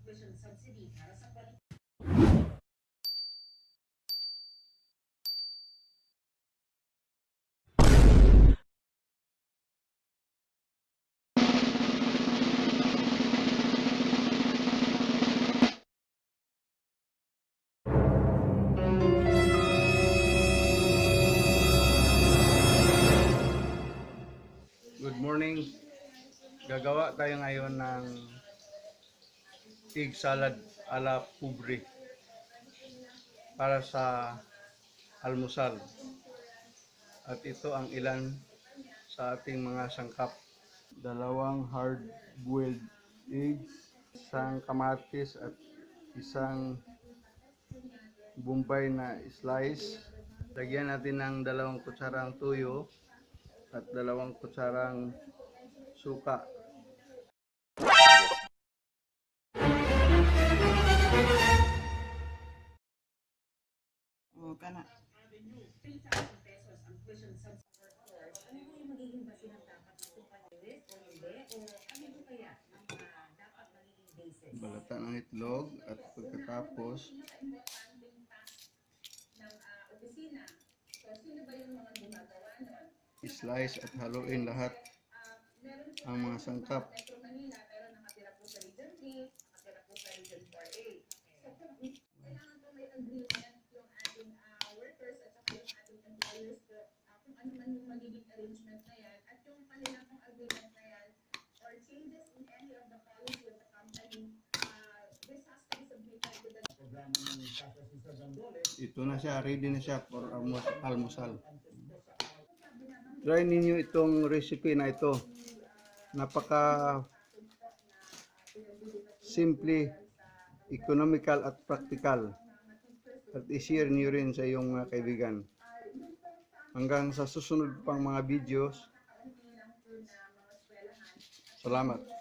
Good morning. Gagawa tayo ngayon ng Egg Salad Ala Pubre para sa almusal. At ito ang ilan sa ating mga sangkap. 2 hard-boiled eggs, isang kamatis at isang bombay na slice. Lagyan natin ng 2 kutsarang tuyo at 2 kutsarang suka. O, kana. Balatan ang itlog at pagkatapos slice at haluin lahat ang mga sangkap. Ito na siya, ready na siya for almusal. Try ninyo itong recipe na ito. Napaka simple, economical at practical. At i-share niyo rin sa iyong mga kaibigan. Hanggang sa susunod pang mga videos. Salamat.